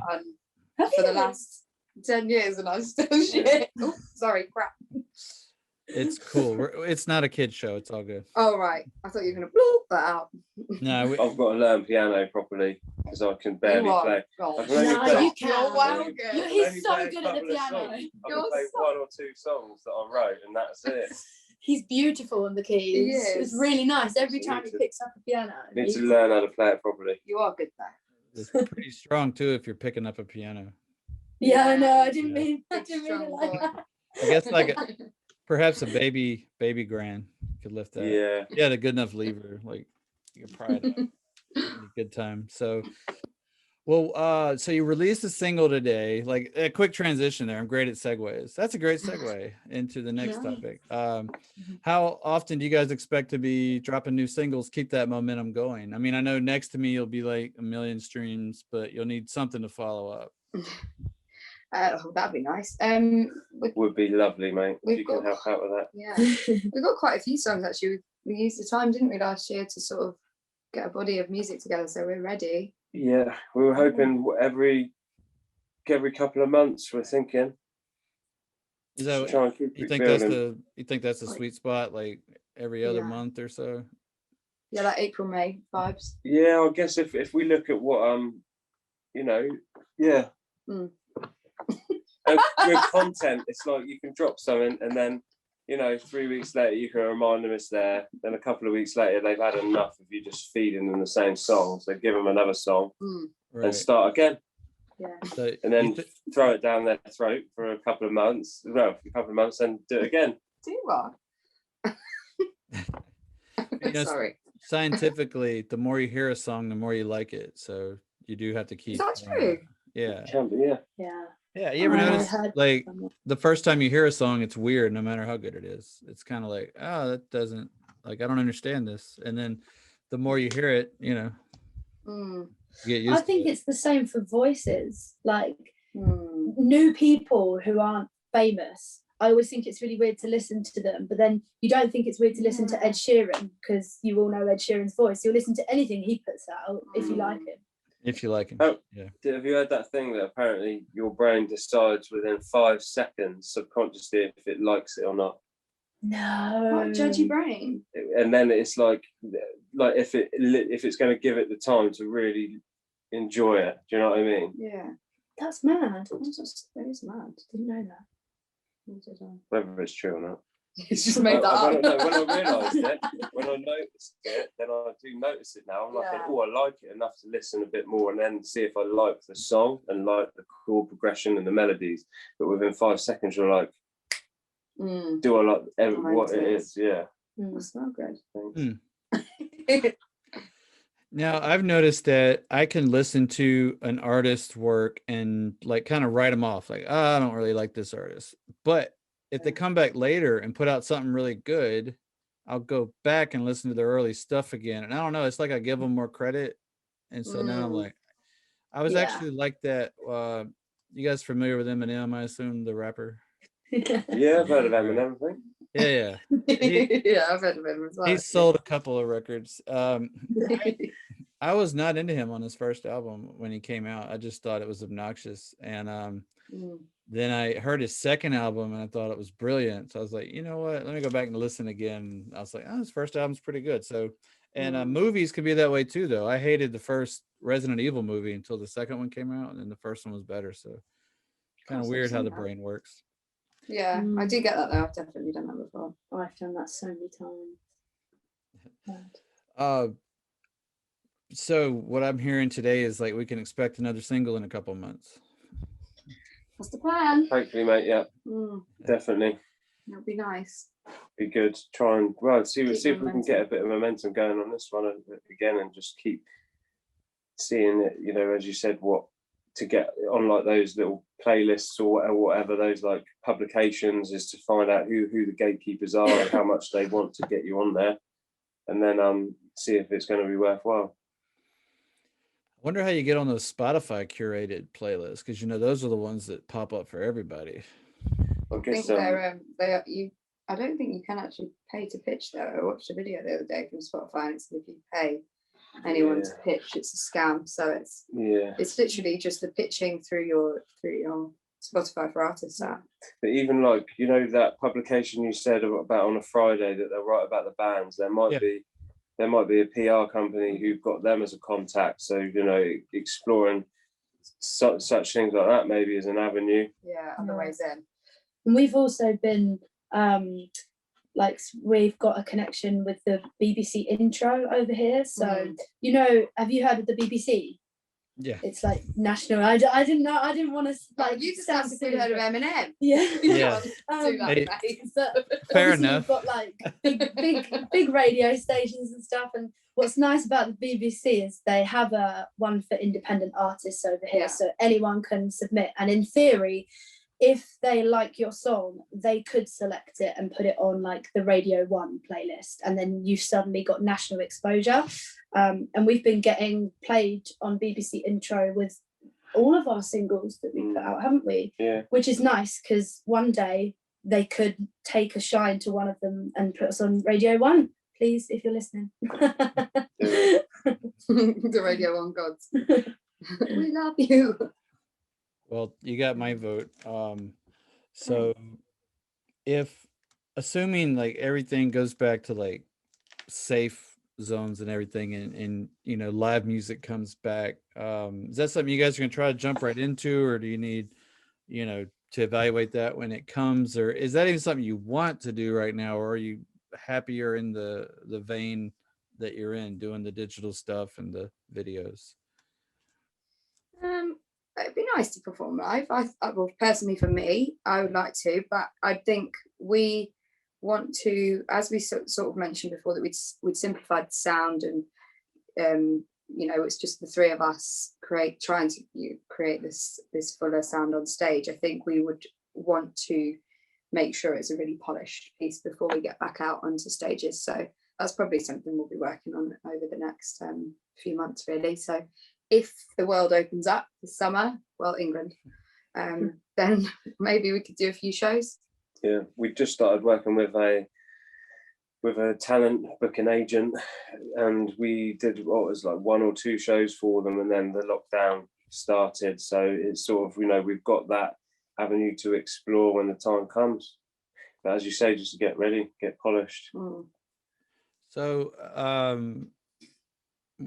Have for you? the last 10 years and I'm still shit. Oh, sorry, crap. It's cool. It's not a kid show. It's all good. Oh, right. I thought you were going to bloop that out. No, I've got to learn piano properly because I can barely play. God. I can only No, play- you can. You're well I good. can He's only so play a good at the couple of piano. songs. I You're can play so- 1 or 2 songs that I wrote, and that's it. He's beautiful on the keys. He is. It's really nice. Every So time you he need to- picks up a piano. Need to learn how to play it properly. You are good there. it's pretty strong too if you're picking up a piano. Yeah, I know. I didn't Yeah. mean Big, it strong like boy. that. I guess like perhaps a baby grand could lift that. Yeah. Yeah, the good enough lever, like you can pry it up. It'd be a good time. So so you released a single today, like a quick transition there. I'm great at segues. That's a great segue into the next Yeah. topic. How often do you guys expect to be dropping new singles, keep that momentum going? I mean, I know Next to Me you'll be like 1 million streams, but you'll need something to follow up. That'd be nice. Would be lovely, mate. If We've you can got- help out with that. Yeah, we've got quite a few songs actually. We used the time, didn't we, last year to sort of get a body of music together, so we're ready. Yeah, we were hoping every couple of months. We're thinking. Is that Try and keep you it think building. that's the sweet spot, like every other Yeah. month or so? Yeah, like April, May vibes. Yeah, I guess if we look at what yeah. Mm. And with content, it's like you can drop something and then 3 weeks later you can remind them it's there. Then a couple of weeks later they've had enough of you just feeding them the same songs. So give them another song Mm. Right. and start again, Yeah. So and then throw it down their throat for a couple of months. No, a couple of months, and do it again. Do what? know, Sorry. scientifically, the more you hear a song, the more you like it. So you do have to keep. Is that true? Yeah. Can be, yeah. Yeah. Yeah. You ever I notice, heard like, someone- the first time you hear a song, it's weird, no matter how good it is. It's kind of like, oh, that doesn't, like, I don't understand this. And then the more you hear it, Mm. you get used I think to it. it's the same for voices. Like Mm. new people who aren't famous, I always think it's really weird to listen to them, but then you don't think it's weird to listen to Ed Sheeran because you all know Ed Sheeran's voice. You'll listen to anything he puts out if you like him. If you like him. Oh. Yeah. Have you heard that thing that apparently your brain decides within 5 seconds subconsciously if it likes it or not? No. What judgy brain? And then it's like if it's going to give it the time to really enjoy it. Do you know what I mean? Yeah. That's mad. That is mad. Didn't know that. Whether it's true or not. He's just made that up. When I realised it, when I noticed it, then I do notice it now. I'm like, Yeah. oh, I like it enough to listen a bit more and then see if I like the song and like the chord progression and the melodies. But within 5 seconds, you're like, Mm. do I like Mind what it it. is? Yeah. That's not good. Thanks. Now I've noticed that I can listen to an artist's work and like kind of write them off, like, oh, I don't really like this artist. But if they come back later and put out something really good, I'll go back and listen to their early stuff again. And I don't know, it's like I give them more credit. And so now I'm Mm. like, I was Yeah. actually like that. You guys familiar with Eminem, I assume, the rapper? Yeah, I've heard of Eminem, I think. Yeah, yeah. Yeah, I've heard of him as well. He sold a couple of records. I was not into him on his first album when he came out. I just thought it was obnoxious. And Mm. then I heard his second album and I thought it was brilliant. So I was like, you know what? Let me go back and listen again. I was like, oh, his first album's pretty good. So, and movies could be that way too, though. I hated the first Resident Evil movie until the second one came out, and then the first one was better. So, kind of I've weird how seen the that. brain works. Yeah, I Mm. do get that though. I've definitely done that before. I've done that so many times. Mad. So what I'm hearing today is like we can expect another single in a couple months. That's the plan. Hopefully, mate. Yeah, Mm. definitely. It'll be nice. Be good. Try and see if we can get a bit of momentum going on this one again, and just keep seeing it. You know, as you said, what to get on like those little playlists or whatever, those like publications, is to find out who the gatekeepers are and how much they want to get you on there, and then see if it's going to be worthwhile. I wonder how you get on those Spotify curated playlists, because you know those are the ones that pop up for everybody. I think they're I don't think you can actually pay to pitch though. I watched a video the other day from Spotify, and it's if you pay anyone to pitch, it's a scam. So it's literally just the pitching through your Spotify for Artists app. But even like, you know, that publication you said about on a Friday that they'll write about the bands, there might be a PR company who've got them as a contact. So, you know, exploring such things like that maybe as an avenue. Yeah, other ways in. And we've also been we've got a connection with the BBC intro over here. So you know, have you heard of the BBC? Yeah, it's like national. I didn't know. I didn't want to like. You just have to heard of Eminem. Yeah. But fair enough. We've got like big radio stations and stuff. And what's nice about the BBC is they have a one for independent artists over here, so anyone can submit. And in theory, if they like your song, they could select it and put it on like the Radio 1 playlist, and then you've suddenly got national exposure. And we've been getting played on BBC Intro with all of our singles that we put out, haven't we? Yeah. Which is nice, because one day they could take a shine to one of them and put us on Radio 1. Please, if you're listening. The Radio 1 gods. We love you. Well, you got my vote. So if, assuming like everything goes back to like safe zones and everything, and you know, live music comes back, is that something you guys are gonna try to jump right into, or do you need, you know, to evaluate that when it comes, or is that even something you want to do right now, or are you happier in the vein that you're in, doing the digital stuff and the videos? It'd be nice to perform live. Well, personally for me, I would like to, but I think we want to, as we sort of mentioned before, that we'd simplified the sound, and you know, it's just the three of us trying to create this fuller sound on stage. I think we would want to make sure it's a really polished piece before we get back out onto stages. So that's probably something we'll be working on over the next few months, really. So if the world opens up this summer, well, England, then maybe we could do a few shows. Yeah, we just started working with a talent booking agent, and we did what was like 1 or 2 shows for them, and then the lockdown started. So it's sort of, you know, we've got that avenue to explore when the time comes. But as you say, just to get ready, get polished. So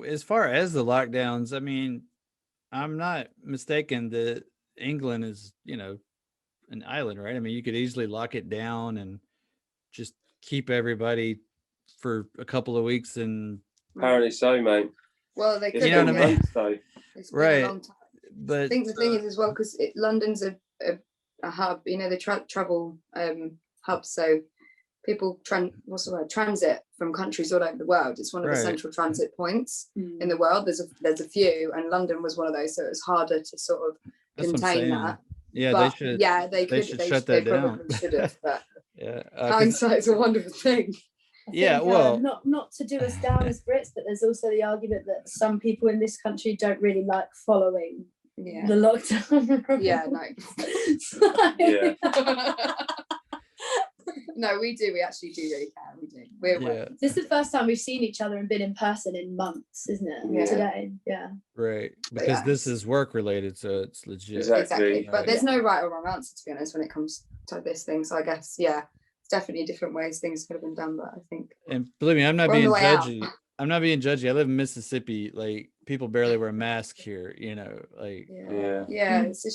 as far as the lockdowns, I mean, I'm not mistaken that England is, you know, an island, right? I mean, you could easily lock it down and just keep everybody for a couple of weeks. And apparently so, mate. Well, they could, you know what I mean? It's been right. a long time. But I think the thing is as well, because London's a hub, you know, the travel hub, so people transit from countries all over the world. It's one of the central transit points in the world. There's a few, and London was one of those, so it was harder to sort of contain that. Yeah, but they should. Yeah, they shut that down. Should have, but yeah, hindsight's a wonderful thing. Yeah, well, not to do us down as Brits, but there's also the argument that some people in this country don't really like following the lockdown. Yeah, no. Yeah. No, we do. We actually do really care. We do. This is the first time we've seen each other and been in person in months, isn't it? Yeah. Today. Yeah. Right. Because this is work related, so it's legit. Exactly. But there's no right or wrong answer, to be honest, when it comes to this thing. So I guess, it's definitely different ways things could have been done, but I think. And believe me, I'm not being judgy. I'm not being judgy. I live in Mississippi. Like, people barely wear masks here, you know, like. Yeah, it's a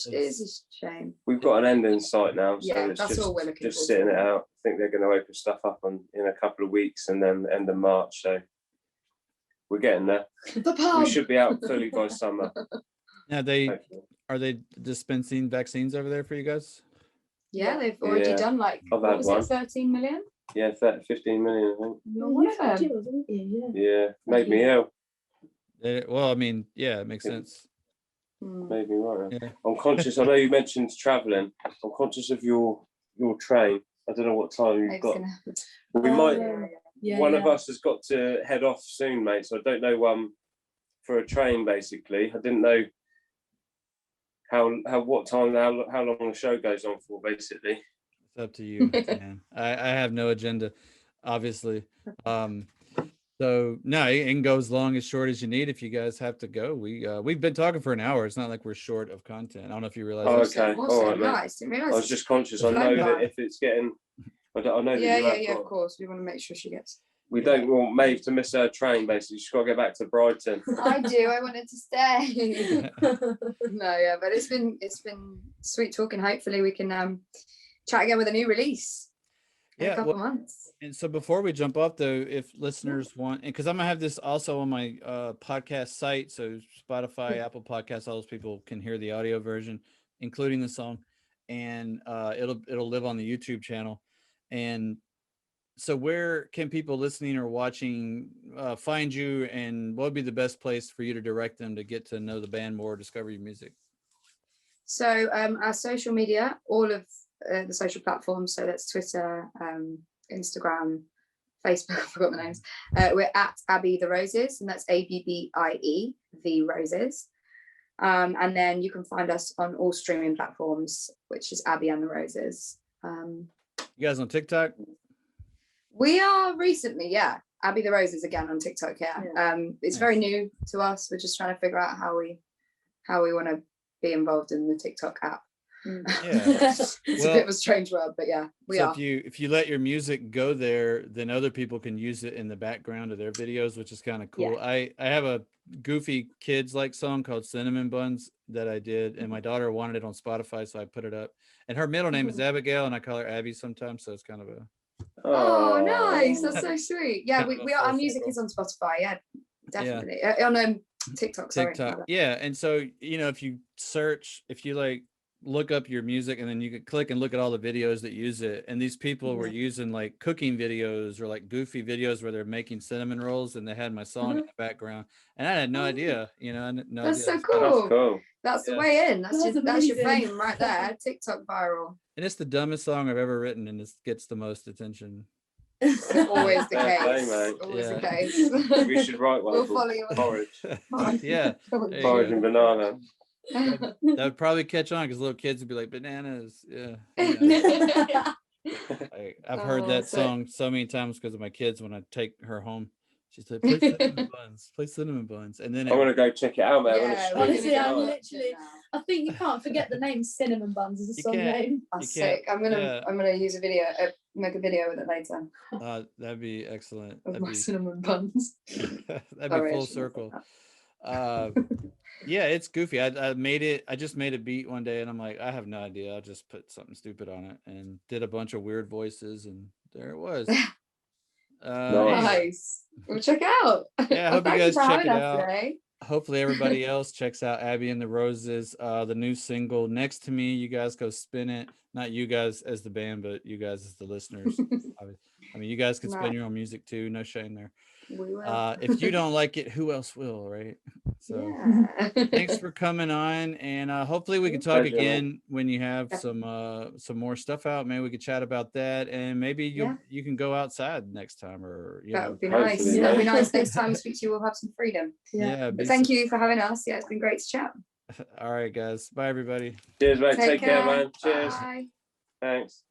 shame. We've got an end in sight now, so it's that's all we're looking just sitting it out. I think they're going to open stuff up in a couple of weeks, and then end of March. So we're getting there. The pub. We should be out fully by summer. Now are they dispensing vaccines over there for you guys? Yeah, they've already done like, I've what had was one. it, 13 million? Yeah, 15 million, I think. You're one of them. Yeah, made me ill. Well, I mean, yeah, it makes sense. Made me right. Yeah. I'm conscious. I know you mentioned travelling. I'm conscious of your train. I don't know what time you've got. We might. One of us has got to head off soon, mate. So I don't know. For a train, basically, I didn't know what time, how long the show goes on for, basically. It's up to you, man. I have no agenda, obviously. So no, it can go as long as short as you need. If you guys have to go, we've been talking for an hour. It's not like we're short of content. I don't know if you realize. Oh, okay, all right, nice. I was just conscious. I know that if it's getting, I know that yeah, of course. We want to make sure she gets. We don't want Maeve to miss her train. Basically, she's got to get back to Brighton. I do. I wanted to stay. No, yeah, but it's been sweet talking. Hopefully, we can chat again with a new release. In a couple months. And so before we jump off, though, if listeners want, because I'm gonna have this also on my podcast site, so Spotify, Apple Podcasts, all those people can hear the audio version, including the song, and it'll live on the YouTube channel. And so, where can people listening or watching find you, and what would be the best place for you to direct them to get to know the band more, discover your music? So, our social media, all of the social platforms, so that's Twitter, Instagram, Facebook, I forgot the names. We're at Abbie the Roses, and that's ABBIE the Roses. And then you can find us on all streaming platforms, which is Abbie and the Roses. You guys on TikTok? We are recently, Abbie the Roses again on TikTok. It's very new to us. We're just trying to figure out how we want to be involved in the TikTok app. It's a bit of a strange word, but we are. If you let your music go there, then other people can use it in the background of their videos, which is kind of cool. I have a goofy kids like song called Cinnamon Buns that I did, and my daughter wanted it on Spotify, so I put it up. And her middle name is Abigail, and I call her Abbie sometimes, so it's kind of a oh nice, that's so sweet. We are, our music is on Spotify, definitely. On TikTok, sorry. And so if you like look up your music, and then you could click and look at all the videos that use it, and these people were using like cooking videos or like goofy videos where they're making cinnamon rolls, and they had my song in the background, and I had no idea. That's so cool. That's cool. That's the way in. That's your fame right there. TikTok viral. And it's the dumbest song I've ever written, and it gets the most attention. Always the case. The case. We should write one. We'll follow you. Porridge. Porridge and banana. That would probably catch on because little kids would be like bananas. I've heard that song so many times because of my kids. When I take her home, she said, play cinnamon buns, and then I want to go check it out, man. Honestly, I think you can't forget the name Cinnamon Buns as a song name. That's sick. I'm gonna use a video, make a video with it later. That'd be excellent. Of my cinnamon buns. That'd be full circle. It's goofy. I just made a beat one day, and I'm like, I have no idea. I'll just put something stupid on it, and did a bunch of weird voices, and there it was. Nice. We'll check out. I hope you guys check it out. Today. Hopefully everybody else checks out Abbie and the Roses, the new single Next to Me. You guys go spin it. Not you guys as the band, but you guys as the listeners. I mean, you guys can spin your own music too. No shame there. We will. If you don't like it, who else will, right? So thanks for coming on, and hopefully we can talk again when you have some more stuff out. Maybe we could chat about that, and maybe you can go outside next time, or that would be nice. That'd be nice. Next time I speak to you, we'll have some freedom. But thank you for having us. It's been great to chat. All right, guys. Bye, everybody. Cheers, mate. Take care, man. Cheers. Bye. Thanks.